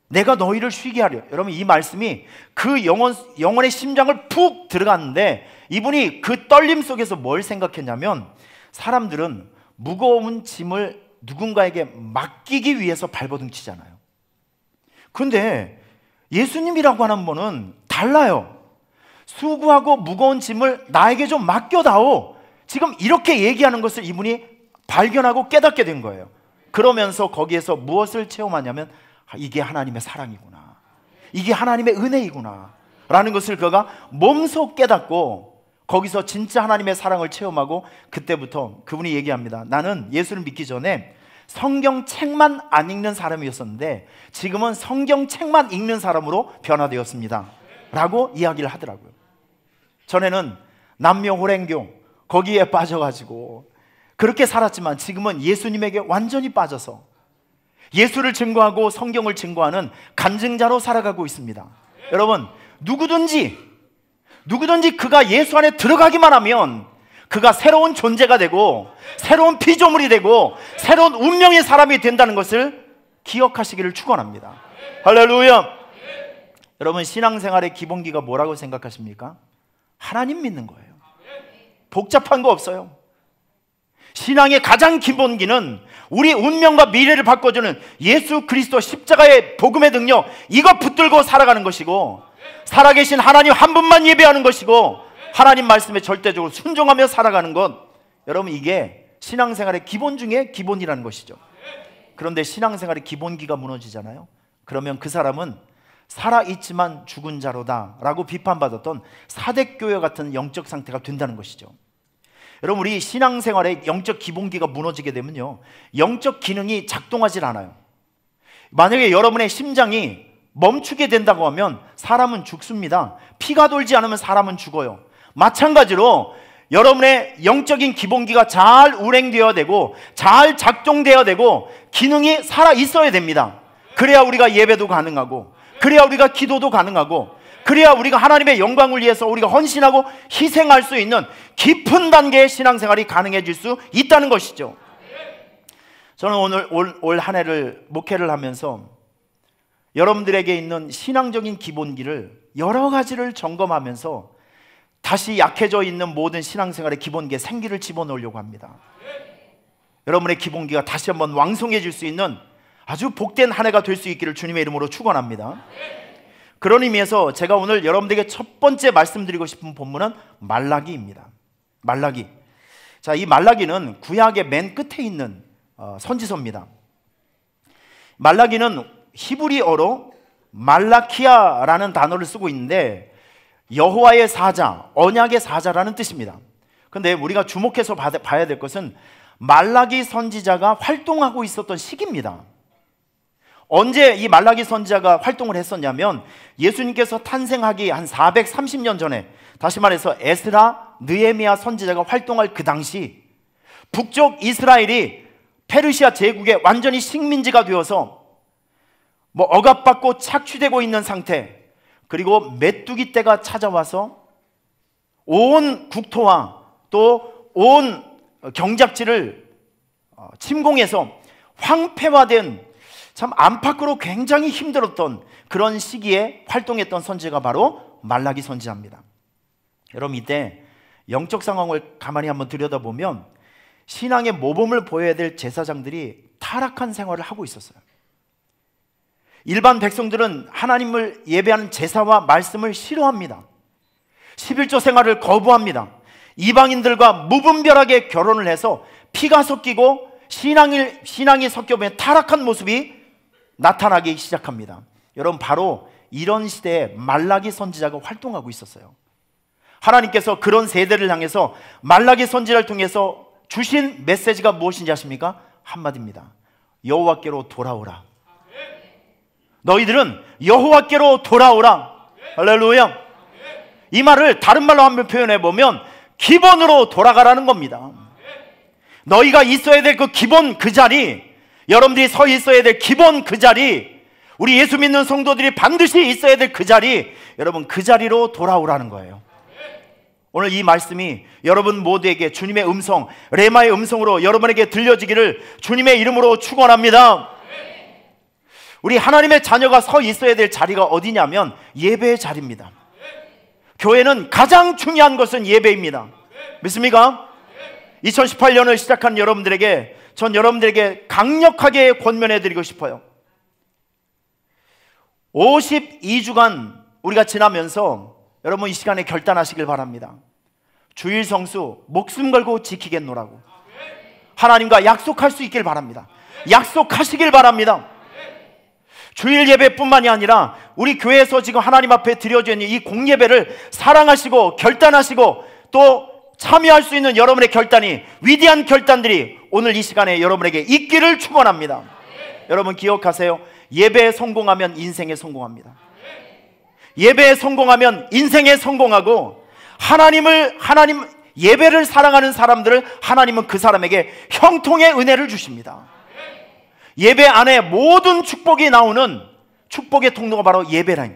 내가 너희를 쉬게 하려. 여러분, 이 말씀이 그 영혼의 심장을 푹 들어갔는데, 이분이 그 떨림 속에서 뭘 생각했냐면, 사람들은 무거운 짐을 누군가에게 맡기기 위해서 발버둥치잖아요. 그런데 예수님이라고 하는 분은 달라요. 수고하고 무거운 짐을 나에게 좀 맡겨다오, 지금 이렇게 얘기하는 것을 이분이 발견하고 깨닫게 된 거예요. 그러면서 거기에서 무엇을 체험하냐면, 이게 하나님의 사랑이구나, 이게 하나님의 은혜이구나 라는 것을 그가 몸소 깨닫고, 거기서 진짜 하나님의 사랑을 체험하고, 그때부터 그분이 얘기합니다. 나는 예수를 믿기 전에 성경책만 안 읽는 사람이었었는데 지금은 성경책만 읽는 사람으로 변화되었습니다 라고 이야기를 하더라고요. 전에는 남녀호랭교 거기에 빠져가지고 그렇게 살았지만, 지금은 예수님에게 완전히 빠져서 예수를 증거하고 성경을 증거하는 간증자로 살아가고 있습니다. 여러분, 누구든지 그가 예수 안에 들어가기만 하면 그가 새로운 존재가 되고 새로운 피조물이 되고 새로운 운명의 사람이 된다는 것을 기억하시기를 축원합니다. 할렐루야. 여러분, 신앙생활의 기본기가 뭐라고 생각하십니까? 하나님 믿는 거예요. 복잡한 거 없어요. 신앙의 가장 기본기는 우리 운명과 미래를 바꿔주는 예수 그리스도 십자가의 복음의 능력, 이거 붙들고 살아가는 것이고, 살아계신 하나님 한 분만 예배하는 것이고, 하나님 말씀에 절대적으로 순종하며 살아가는 것, 여러분, 이게 신앙생활의 기본 중에 기본이라는 것이죠. 그런데 신앙생활의 기본기가 무너지잖아요. 그러면 그 사람은 살아있지만 죽은 자로다 라고 비판받았던 사대교회 같은 영적 상태가 된다는 것이죠. 여러분, 우리 신앙생활의 영적 기본기가 무너지게 되면요, 영적 기능이 작동하지 않아요. 만약에 여러분의 심장이 멈추게 된다고 하면 사람은 죽습니다. 피가 돌지 않으면 사람은 죽어요. 마찬가지로 여러분의 영적인 기본기가 잘 운행되어야 되고 잘 작동되어야 되고 기능이 살아 있어야 됩니다. 그래야 우리가 예배도 가능하고, 그래야 우리가 기도도 가능하고, 그래야 우리가 하나님의 영광을 위해서 우리가 헌신하고 희생할 수 있는 깊은 단계의 신앙생활이 가능해질 수 있다는 것이죠. 저는 오늘 올 한 해를 목회를 하면서 여러분들에게 있는 신앙적인 기본기를 여러 가지를 점검하면서 다시 약해져 있는 모든 신앙생활의 기본기에 생기를 집어넣으려고 합니다. 여러분의 기본기가 다시 한번 왕성해질 수 있는 아주 복된 한 해가 될 수 있기를 주님의 이름으로 축원합니다. 그런 의미에서 제가 오늘 여러분들에게 첫 번째 말씀드리고 싶은 본문은 말라기입니다. 말라기. 자, 이 말라기는 구약의 맨 끝에 있는 선지서입니다. 말라기는 히브리어로 말라키아라는 단어를 쓰고 있는데 여호와의 사자, 언약의 사자라는 뜻입니다. 그런데 우리가 주목해서 봐야 될 것은 말라기 선지자가 활동하고 있었던 시기입니다. 언제 이 말라기 선지자가 활동을 했었냐면 예수님께서 탄생하기 한 430년 전에, 다시 말해서 에스라, 느헤미야 선지자가 활동할 그 당시 북쪽 이스라엘이 페르시아 제국의 완전히 식민지가 되어서 억압받고 착취되고 있는 상태, 그리고 메뚜기 떼가 찾아와서 온 국토와 또 온 경작지를 침공해서 황폐화된, 참 안팎으로 굉장히 힘들었던 그런 시기에 활동했던 선지자가 바로 말라기 선지자입니다. 여러분, 이때 영적 상황을 가만히 한번 들여다보면 신앙의 모범을 보여야 될 제사장들이 타락한 생활을 하고 있었어요. 일반 백성들은 하나님을 예배하는 제사와 말씀을 싫어합니다. 11조 생활을 거부합니다. 이방인들과 무분별하게 결혼을 해서 피가 섞이고 신앙이 섞여보면 타락한 모습이 나타나기 시작합니다. 여러분, 바로 이런 시대에 말라기 선지자가 활동하고 있었어요. 하나님께서 그런 세대를 향해서 말라기 선지자를 통해서 주신 메시지가 무엇인지 아십니까? 한마디입니다. 여호와께로 돌아오라. 너희들은 여호와께로 돌아오라. 할렐루야. 이 말을 다른 말로 한번 표현해 보면 기본으로 돌아가라는 겁니다. 너희가 있어야 될 그 기본, 그 자리, 여러분들이 서 있어야 될 기본 그 자리, 우리 예수 믿는 성도들이 반드시 있어야 될 그 자리, 여러분 그 자리로 돌아오라는 거예요. 오늘 이 말씀이 여러분 모두에게 주님의 음성, 레마의 음성으로 여러분에게 들려지기를 주님의 이름으로 축원합니다. 우리 하나님의 자녀가 서 있어야 될 자리가 어디냐면 예배의 자리입니다. 교회는 가장 중요한 것은 예배입니다. 믿습니까? 2018년을 시작한 여러분들에게, 전 여러분들에게 강력하게 권면해 드리고 싶어요. 52주간 우리가 지나면서 여러분 이 시간에 결단하시길 바랍니다. 주일 성수 목숨 걸고 지키겠노라고 하나님과 약속할 수 있길 바랍니다. 약속하시길 바랍니다. 주일 예배뿐만이 아니라 우리 교회에서 지금 하나님 앞에 드려져 있는 이 공예배를 사랑하시고 결단하시고 또 참여할 수 있는 여러분의 결단이, 위대한 결단들이 오늘 이 시간에 여러분에게 있기를 축원합니다. 여러분 기억하세요. 예배에 성공하면 인생에 성공합니다. 예배에 성공하면 인생에 성공하고, 예배를 사랑하는 사람들을 하나님은 그 사람에게 형통의 은혜를 주십니다. 예배 안에 모든 축복이 나오는 축복의 통로가 바로 예배라니.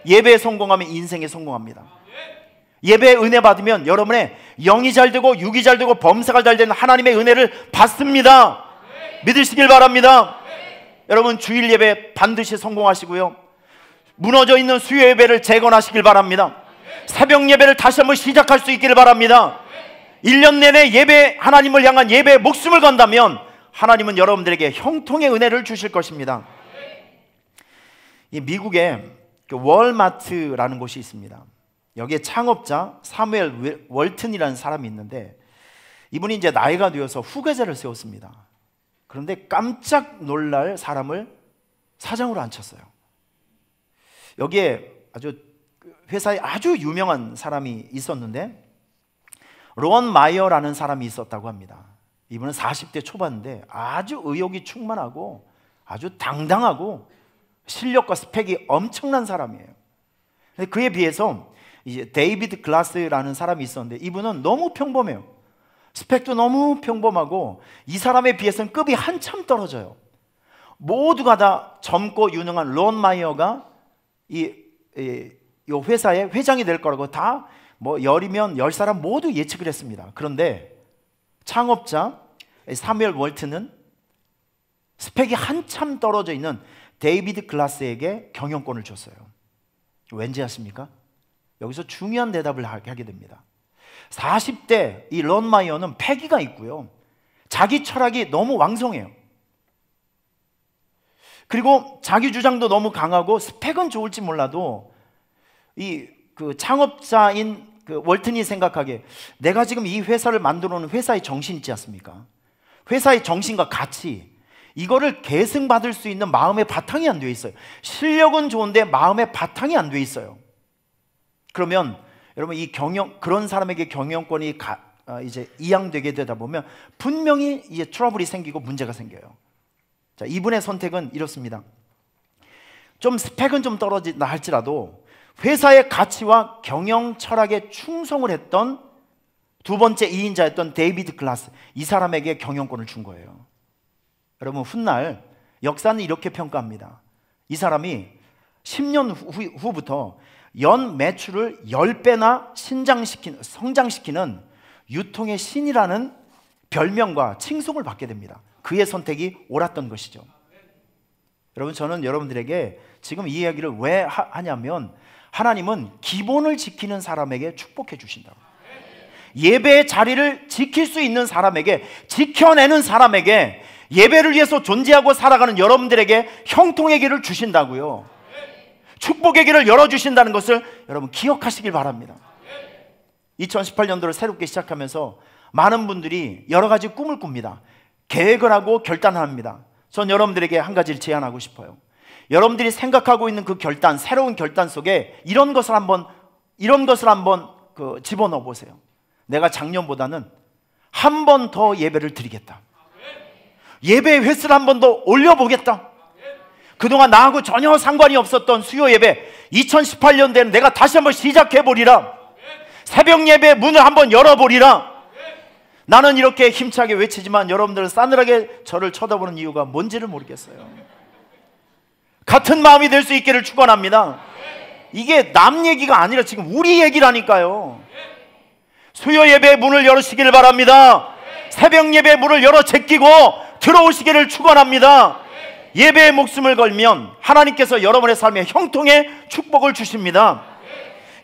예배에 성공하면 인생에 성공합니다. 예배에 은혜 받으면 여러분의 영이 잘 되고 육이 잘 되고 범사가 잘 되는 하나님의 은혜를 받습니다. 믿으시길 바랍니다. 여러분 주일 예배 반드시 성공하시고요, 무너져 있는 수요 예배를 재건하시길 바랍니다. 새벽 예배를 다시 한번 시작할 수 있기를 바랍니다. 1년 내내 예배, 하나님을 향한 예배에 목숨을 건다면 하나님은 여러분들에게 형통의 은혜를 주실 것입니다. 이 미국에 월마트라는 곳이 있습니다. 여기에 창업자 사무엘 월튼이라는 사람이 있는데, 이분이 이제 나이가 되어서 후계자를 세웠습니다. 그런데 깜짝 놀랄 사람을 사장으로 앉혔어요. 여기에 회사에 아주 유명한 사람이 있었는데, 론 마이어라는 사람이 있었다고 합니다. 이분은 40대 초반인데 아주 의욕이 충만하고 아주 당당하고 실력과 스펙이 엄청난 사람이에요. 그에 비해서 이제 데이비드 글라스라는 사람이 있었는데, 이분은 너무 평범해요. 스펙도 너무 평범하고 이 사람에 비해서는 급이 한참 떨어져요. 모두가 다 젊고 유능한 론 마이어가 이 회사의 회장이 될 거라고 다 열이면 10사람 모두 예측을 했습니다. 그런데 창업자 사무엘 월튼은 스펙이 한참 떨어져 있는 데이비드 글라스에게 경영권을 줬어요. 왠지 아십니까? 여기서 중요한 대답을 하게 됩니다. 40대 이 론 마이어는 패기가 있고요, 자기 철학이 너무 왕성해요. 그리고 자기 주장도 너무 강하고 스펙은 좋을지 몰라도 그 창업자인 그 월튼이 생각하기에 내가 지금 이 회사를 만들어 놓은 회사의 정신 있지 않습니까? 회사의 정신과 가치, 이거를 계승받을 수 있는 마음의 바탕이 안 돼 있어요. 실력은 좋은데 마음의 바탕이 안 돼 있어요. 그러면 여러분 그런 사람에게 경영권이 이제 이양되게 되다 보면 분명히 이제 트러블이 생기고 문제가 생겨요. 자, 이분의 선택은 이렇습니다. 좀 스펙은 좀 떨어진다 할지라도 회사의 가치와 경영 철학에 충성을 했던 두 번째 2인자였던 데이비드 글라스, 이 사람에게 경영권을 준 거예요. 여러분, 훗날 역사는 이렇게 평가합니다. 이 사람이 10년 후부터 연 매출을 10배나 성장시키는 유통의 신이라는 별명과 칭송을 받게 됩니다. 그의 선택이 옳았던 것이죠. 여러분, 저는 여러분들에게 지금 이 이야기를 왜 하냐면 하나님은 기본을 지키는 사람에게 축복해 주신다고. 예배의 자리를 지킬 수 있는 사람에게, 지켜내는 사람에게, 예배를 위해서 존재하고 살아가는 여러분들에게 형통의 길을 주신다고요. 축복의 길을 열어주신다는 것을 여러분 기억하시길 바랍니다. 2018년도를 새롭게 시작하면서 많은 분들이 여러 가지 꿈을 꿉니다. 계획을 하고 결단을 합니다. 전 여러분들에게 한 가지를 제안하고 싶어요. 여러분들이 생각하고 있는 그 결단, 새로운 결단 속에 이런 것을 한번 집어넣어 보세요. 내가 작년보다는 한 번 더 예배를 드리겠다. 예배의 횟수를 한 번 더 올려보겠다. 그동안 나하고 전혀 상관이 없었던 수요 예배, 2018년대는 내가 다시 한번 시작해보리라. 새벽 예배 문을 한번 열어보리라. 나는 이렇게 힘차게 외치지만 여러분들은 싸늘하게 저를 쳐다보는 이유가 뭔지를 모르겠어요. 같은 마음이 될 수 있기를 축원합니다. 이게 남 얘기가 아니라 지금 우리 얘기라니까요. 수요 예배의 문을 열으시기를 바랍니다. 새벽 예배의 문을 열어 제끼고 들어오시기를 축원합니다. 예배에 목숨을 걸면 하나님께서 여러분의 삶에 형통의 축복을 주십니다.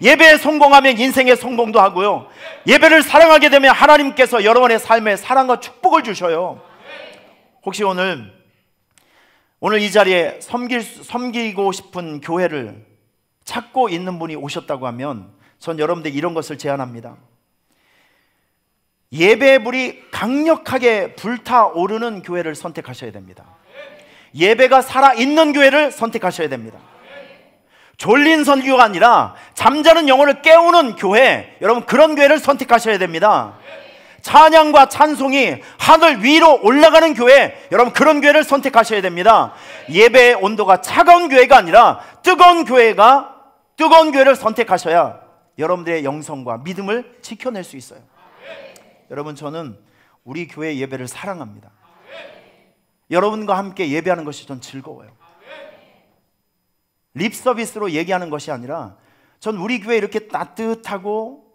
예배에 성공하면 인생의 성공도 하고요, 예배를 사랑하게 되면 하나님께서 여러분의 삶에 사랑과 축복을 주셔요. 혹시 오늘 이 자리에 섬기고 싶은 교회를 찾고 있는 분이 오셨다고 하면 전 여러분들 이런 것을 제안합니다. 예배의 불이 강력하게 불타오르는 교회를 선택하셔야 됩니다. 예배가 살아있는 교회를 선택하셔야 됩니다. 졸린 선교가 아니라 잠자는 영혼을 깨우는 교회, 여러분 그런 교회를 선택하셔야 됩니다. 찬양과 찬송이 하늘 위로 올라가는 교회, 여러분 그런 교회를 선택하셔야 됩니다. 예배의 온도가 차가운 교회가 아니라 뜨거운 교회를 선택하셔야 여러분들의 영성과 믿음을 지켜낼 수 있어요. 여러분, 저는 우리 교회 예배를 사랑합니다. 여러분과 함께 예배하는 것이 전 즐거워요. 립 서비스로 얘기하는 것이 아니라 전 우리 교회 이렇게 따뜻하고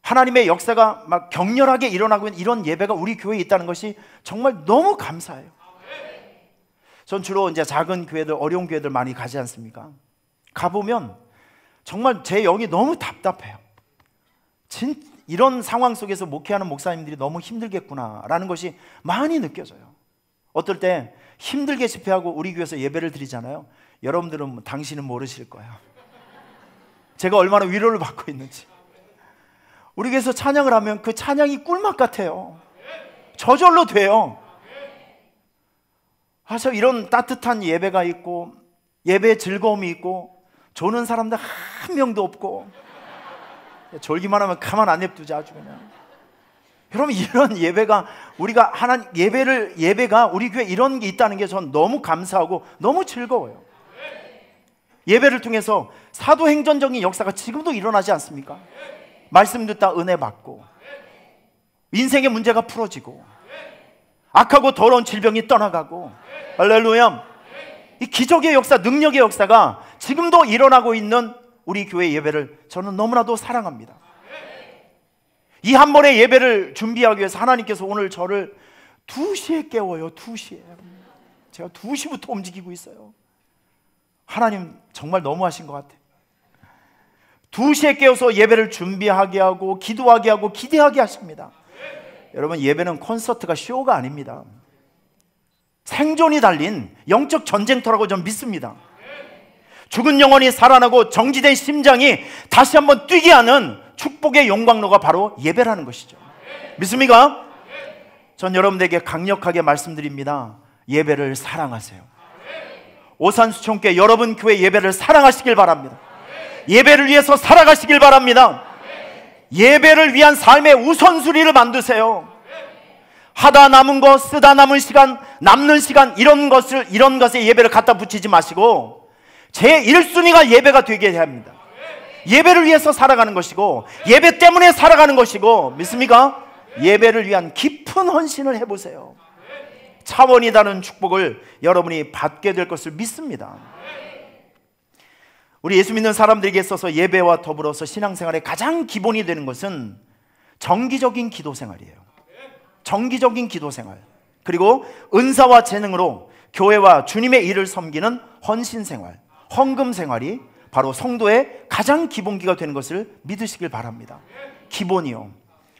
하나님의 역사가 막 격렬하게 일어나고 있는 이런 예배가 우리 교회에 있다는 것이 정말 너무 감사해요. 전 주로 이제 작은 교회들, 어려운 교회들 많이 가지 않습니까? 가보면 정말 제 영이 너무 답답해요. 이런 상황 속에서 목회하는 목사님들이 너무 힘들겠구나라는 것이 많이 느껴져요. 어떨 때 힘들게 집회하고 우리 교회에서 예배를 드리잖아요. 여러분들은 당신은 모르실 거예요. 제가 얼마나 위로를 받고 있는지. 우리 교회에서 찬양을 하면 그 찬양이 꿀맛 같아요. 저절로 돼요. 저 이런 따뜻한 예배가 있고 예배의 즐거움이 있고 조는 사람들 한 명도 없고 졸기만 하면 가만 안 냅두자 아주 그냥. 여러분, 이런 예배가 우리가 예배가 우리 교회 이런 게 있다는 게 전 너무 감사하고 너무 즐거워요. 예배를 통해서 사도행전적인 역사가 지금도 일어나지 않습니까? 말씀 듣다 은혜 받고 인생의 문제가 풀어지고 악하고 더러운 질병이 떠나가고, 할렐루야. 이 기적의 역사, 능력의 역사가 지금도 일어나고 있는 우리 교회 예배를 저는 너무나도 사랑합니다. 이 한 번의 예배를 준비하기 위해서 하나님께서 오늘 저를 2시에 깨워요. 2시에. 제가 2시부터 움직이고 있어요. 하나님 정말 너무하신 것 같아요. 2시에 깨워서 예배를 준비하게 하고 기도하게 하고 기대하게 하십니다. 여러분, 예배는 콘서트가 쇼가 아닙니다. 생존이 달린 영적 전쟁터라고 저는 믿습니다. 죽은 영혼이 살아나고 정지된 심장이 다시 한번 뛰게 하는 축복의 용광로가 바로 예배라는 것이죠. 믿습니까? 전 여러분들에게 강력하게 말씀드립니다. 예배를 사랑하세요. 오산수총교회 여러분 교회 예배를 사랑하시길 바랍니다. 예배를 위해서 살아가시길 바랍니다. 예배를 위한 삶의 우선순위를 만드세요. 하다 남은 것, 쓰다 남은 시간, 남는 시간, 이런 것에 예배를 갖다 붙이지 마시고 제 1순위가 예배가 되게 해야 합니다. 예배를 위해서 살아가는 것이고 예배 때문에 살아가는 것이고, 믿습니까? 예배를 위한 깊은 헌신을 해보세요. 차원이 다른 축복을 여러분이 받게 될 것을 믿습니다. 우리 예수 믿는 사람들에게 있어서 예배와 더불어서 신앙생활의 가장 기본이 되는 것은 정기적인 기도 생활이에요. 정기적인 기도 생활, 그리고 은사와 재능으로 교회와 주님의 일을 섬기는 헌신 생활, 헌금 생활이 바로 성도의 가장 기본기가 되는 것을 믿으시길 바랍니다. 기본이요.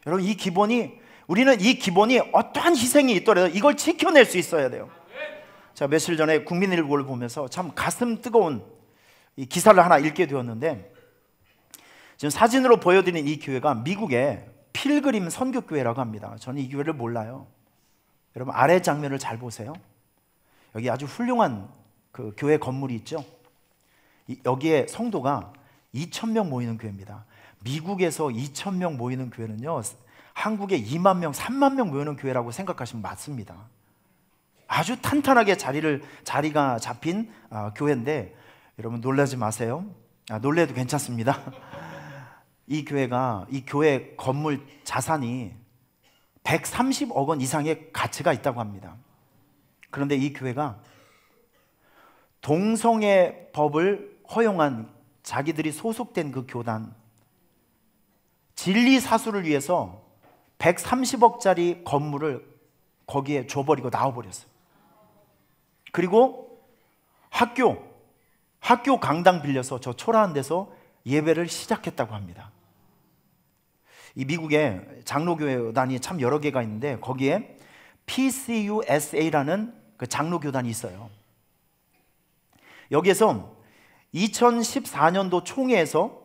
여러분, 이 기본이, 우리는 이 기본이 어떠한 희생이 있더라도 이걸 지켜낼 수 있어야 돼요. 제가 며칠 전에 국민일보를 보면서 참 가슴 뜨거운 이 기사를 하나 읽게 되었는데, 지금 사진으로 보여드린 이 교회가 미국의 필그림 선교교회라고 합니다. 저는 이 교회를 몰라요. 여러분, 아래 장면을 잘 보세요. 여기 아주 훌륭한 그 교회 건물이 있죠. 여기에 성도가 2,000명 모이는 교회입니다. 미국에서 2,000명 모이는 교회는요, 한국에 2만 명, 3만 명 모이는 교회라고 생각하시면 맞습니다. 아주 탄탄하게 자리가 잡힌 교회인데, 여러분 놀라지 마세요. 놀래도 괜찮습니다. 이 교회 건물 자산이 130억 원 이상의 가치가 있다고 합니다. 그런데 이 교회가 동성애 법을 허용한 자기들이 소속된 그 교단, 진리 사수를 위해서 130억짜리 건물을 거기에 줘버리고 나와버렸어요. 그리고 학교 강당 빌려서 저 초라한 데서 예배를 시작했다고 합니다. 이 미국에 장로교단이 참 여러 개가 있는데 거기에 PCUSA라는 그 장로교단이 있어요. 여기에서 2014년도 총회에서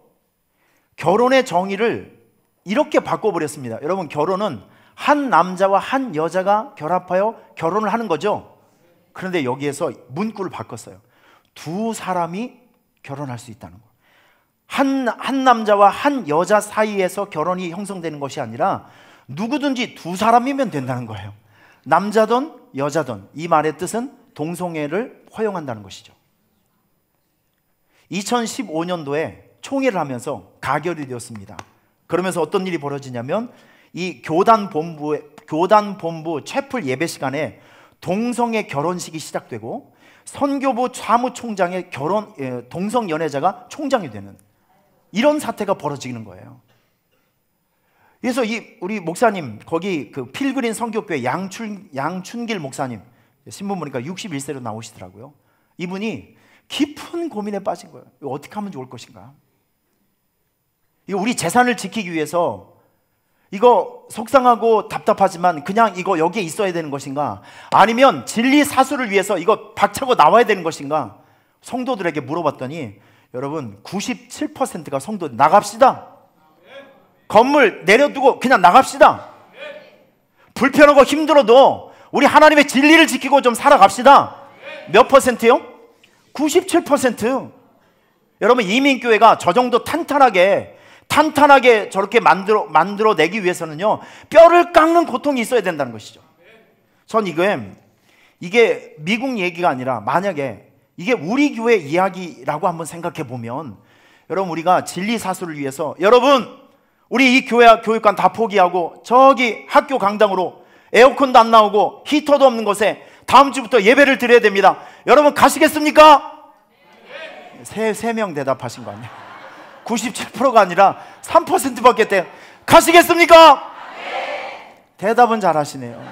결혼의 정의를 이렇게 바꿔버렸습니다. 여러분, 결혼은 한 남자와 한 여자가 결합하여 결혼을 하는 거죠. 그런데 여기에서 문구를 바꿨어요. 두 사람이 결혼할 수 있다는 거. 한 남자와 한 여자 사이에서 결혼이 형성되는 것이 아니라 누구든지 두 사람이면 된다는 거예요. 남자든 여자든. 이 말의 뜻은 동성애를 허용한다는 것이죠. 2015년도에 총회를 하면서 가결이 되었습니다. 그러면서 어떤 일이 벌어지냐면 이 교단 본부 채플 예배 시간에 동성애 결혼식이 시작되고 선교부 사무총장의 동성 연애자가 총장이 되는 이런 사태가 벌어지는 거예요. 그래서 우리 목사님, 거기 그 필그린 선교교회 양춘길 목사님, 신문 보니까 61세로 나오시더라고요. 이분이 깊은 고민에 빠진 거예요. 이거 어떻게 하면 좋을 것인가? 이거 우리 재산을 지키기 위해서 이거 속상하고 답답하지만 그냥 이거 여기에 있어야 되는 것인가? 아니면 진리 사수를 위해서 이거 박차고 나와야 되는 것인가? 성도들에게 물어봤더니 여러분 97%가 성도들 나갑시다. 건물 내려두고 그냥 나갑시다. 불편하고 힘들어도 우리 하나님의 진리를 지키고 좀 살아갑시다. 몇 퍼센트요? 97%. 여러분, 이민교회가 저 정도 탄탄하게 저렇게 만들어내기 위해서는요, 뼈를 깎는 고통이 있어야 된다는 것이죠. 전 이게 미국 얘기가 아니라 만약에 이게 우리 교회 이야기라고 한번 생각해 보면, 여러분, 우리가 진리 사수를 위해서, 여러분, 우리 이 교육관 다 포기하고 저기 학교 강당으로 에어컨도 안 나오고 히터도 없는 곳에 다음 주부터 예배를 드려야 됩니다. 여러분, 가시겠습니까? 세 명 대답하신 거 아니에요? 97%가 아니라 3%밖에 돼. 가시겠습니까? 대답은 잘하시네요.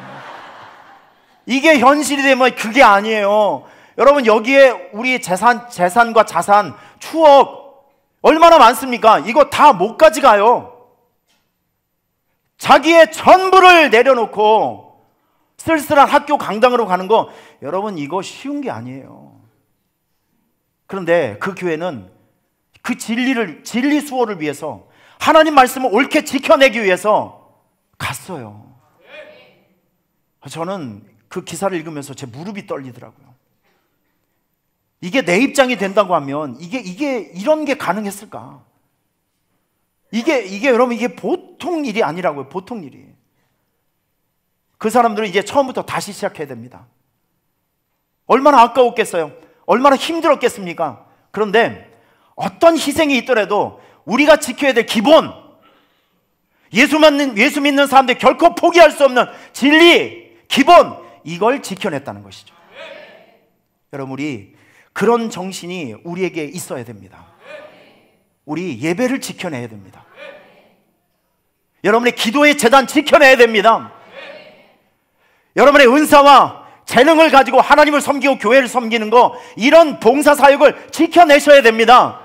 이게 현실이 되면 그게 아니에요. 여러분, 여기에 우리 재산과 자산, 추억 얼마나 많습니까? 이거 다 못 가져가요. 자기의 전부를 내려놓고 쓸쓸한 학교 강당으로 가는 거, 여러분 이거 쉬운 게 아니에요. 그런데 그 교회는 그 진리 수호를 위해서, 하나님 말씀을 옳게 지켜내기 위해서 갔어요. 저는 그 기사를 읽으면서 제 무릎이 떨리더라고요. 이게 내 입장이 된다고 하면 이게 이런 게 가능했을까? 이게 여러분, 이게 보통 일이 아니라고요. 보통 일이. 그 사람들은 이제 처음부터 다시 시작해야 됩니다. 얼마나 아까웠겠어요. 얼마나 힘들었겠습니까? 그런데 어떤 희생이 있더라도 우리가 지켜야 될 기본, 예수 믿는 사람들 결코 포기할 수 없는 진리, 기본, 이걸 지켜냈다는 것이죠. 여러분, 우리 그런 정신이 우리에게 있어야 됩니다. 우리 예배를 지켜내야 됩니다. 여러분의 기도의 재단 지켜내야 됩니다. 여러분의 은사와 재능을 가지고 하나님을 섬기고 교회를 섬기는 거, 이런 봉사사역을 지켜내셔야 됩니다.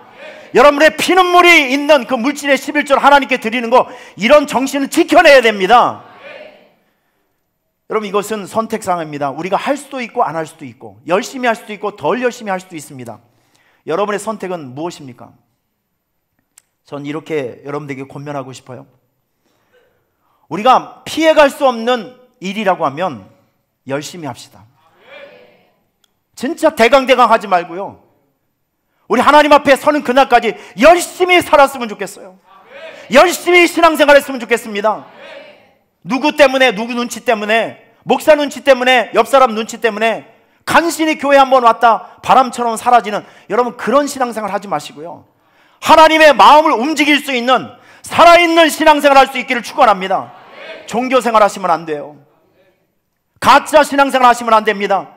여러분의 피눈물이 있는 그 물질의 11조를 하나님께 드리는 거, 이런 정신을 지켜내야 됩니다. 여러분, 이것은 선택사항입니다. 우리가 할 수도 있고 안 할 수도 있고, 열심히 할 수도 있고 덜 열심히 할 수도 있습니다. 여러분의 선택은 무엇입니까? 전 이렇게 여러분들에게 권면하고 싶어요. 우리가 피해갈 수 없는 일이라고 하면 열심히 합시다. 진짜 대강대강 하지 말고요, 우리 하나님 앞에 서는 그날까지 열심히 살았으면 좋겠어요. 열심히 신앙생활 했으면 좋겠습니다. 누구 때문에, 누구 눈치 때문에, 목사 눈치 때문에, 옆 사람 눈치 때문에 간신히 교회 한번 왔다 바람처럼 사라지는, 여러분 그런 신앙생활 하지 마시고요, 하나님의 마음을 움직일 수 있는 살아있는 신앙생활 할 수 있기를 축원합니다. 종교생활 하시면 안 돼요. 가짜 신앙생활 하시면 안 됩니다.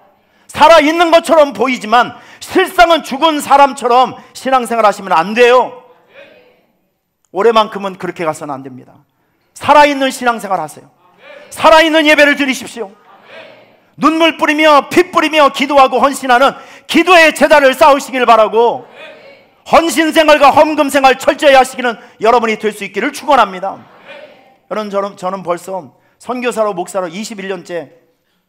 살아있는 것처럼 보이지만 실상은 죽은 사람처럼 신앙생활 하시면 안 돼요. 올해만큼은 그렇게 가서는 안 됩니다. 살아있는 신앙생활 하세요. 살아있는 예배를 드리십시오. 눈물 뿌리며 피 뿌리며 기도하고 헌신하는 기도의 제단을 쌓으시길 바라고, 헌신생활과 헌금생활 철저히 하시기는 여러분이 될 수 있기를 축원합니다. 여러분, 저는 벌써 선교사로 목사로 21년째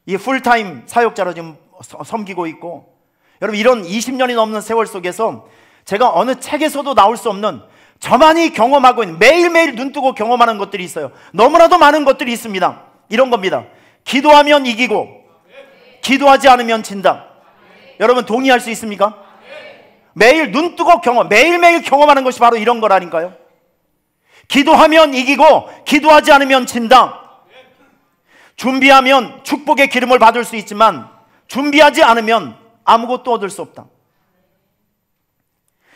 이 풀타임 사역자로 지금 섬기고 있고, 여러분 이런 20년이 넘는 세월 속에서 제가 어느 책에서도 나올 수 없는, 저만이 경험하고 있는, 매일매일 눈뜨고 경험하는 것들이 있어요. 너무나도 많은 것들이 있습니다. 이런 겁니다. 기도하면 이기고 기도하지 않으면 진다. 여러분 동의할 수 있습니까? 매일 눈뜨고 매일매일 경험하는 것이 바로 이런 거라니까요. 기도하면 이기고 기도하지 않으면 진다. 준비하면 축복의 기름을 받을 수 있지만 준비하지 않으면 아무것도 얻을 수 없다.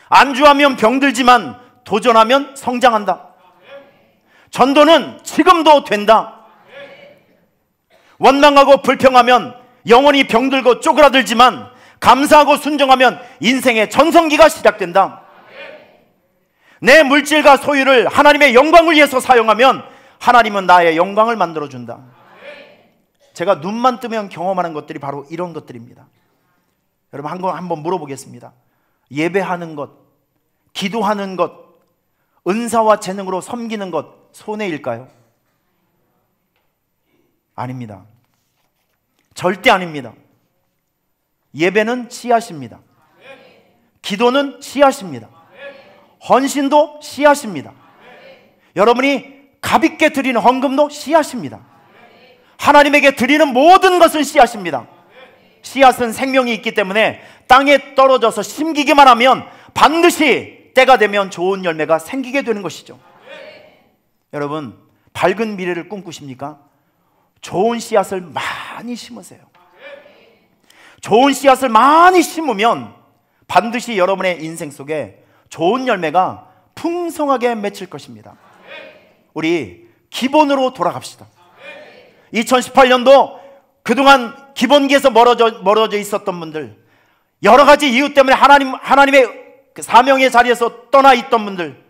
안주하면 병들지만 도전하면 성장한다. 전도는 지금도 된다. 원망하고 불평하면 영원히 병들고 쪼그라들지만 감사하고 순종하면 인생의 전성기가 시작된다. 내 물질과 소유를 하나님의 영광을 위해서 사용하면 하나님은 나의 영광을 만들어준다. 제가 눈만 뜨면 경험하는 것들이 바로 이런 것들입니다. 여러분 한번 물어보겠습니다. 예배하는 것, 기도하는 것, 은사와 재능으로 섬기는 것 손해일까요? 아닙니다. 절대 아닙니다. 예배는 씨앗입니다. 기도는 씨앗입니다. 헌신도 씨앗입니다. 여러분이 가볍게 드리는 헌금도 씨앗입니다. 하나님에게 드리는 모든 것은 씨앗입니다. 씨앗은 생명이 있기 때문에 땅에 떨어져서 심기기만 하면 반드시 때가 되면 좋은 열매가 생기게 되는 것이죠. 여러분 밝은 미래를 꿈꾸십니까? 좋은 씨앗을 많이 심으세요. 좋은 씨앗을 많이 심으면 반드시 여러분의 인생 속에 좋은 열매가 풍성하게 맺힐 것입니다. 우리 기본으로 돌아갑시다. 2018년도 그동안 기본기에서 멀어져 있었던 분들, 여러 가지 이유 때문에 하나님의 그 사명의 자리에서 떠나 있던 분들,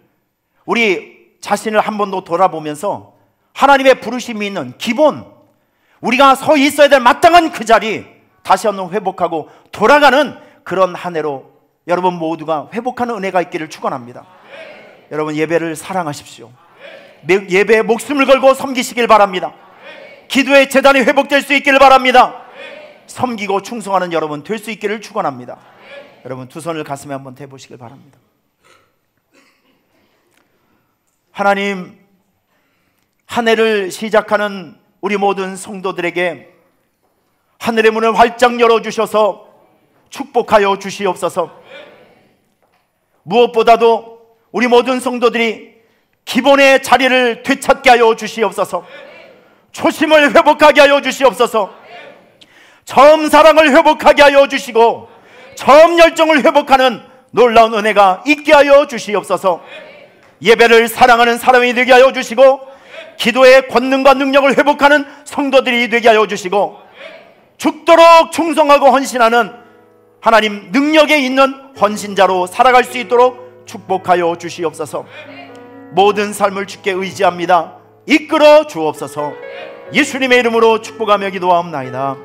우리 자신을 한 번 더 돌아보면서 하나님의 부르심이 있는 기본, 우리가 서 있어야 될 마땅한 그 자리 다시 한번 회복하고 돌아가는 그런 한 해로 여러분 모두가 회복하는 은혜가 있기를 축원합니다. 여러분 예배를 사랑하십시오. 예배에 목숨을 걸고 섬기시길 바랍니다. 기도의 재단이 회복될 수 있기를 바랍니다. 섬기고 충성하는 여러분 될 수 있기를 축원합니다. 여러분 두 손을 가슴에 한번 대보시길 바랍니다. 하나님, 한 해를 시작하는 우리 모든 성도들에게 하늘의 문을 활짝 열어주셔서 축복하여 주시옵소서. 무엇보다도 우리 모든 성도들이 기본의 자리를 되찾게 하여 주시옵소서. 초심을 회복하게 하여 주시옵소서. 처음 사랑을 회복하게 하여 주시고 처음 열정을 회복하는 놀라운 은혜가 있게 하여 주시옵소서. 예배를 사랑하는 사람이 되게 하여 주시고 기도의 권능과 능력을 회복하는 성도들이 되게 하여 주시고 죽도록 충성하고 헌신하는 하나님 능력에 있는 헌신자로 살아갈 수 있도록 축복하여 주시옵소서. 모든 삶을 주께 의지합니다. 이끌어 주옵소서. 예수님의 이름으로 축복하며 기도하옵나이다.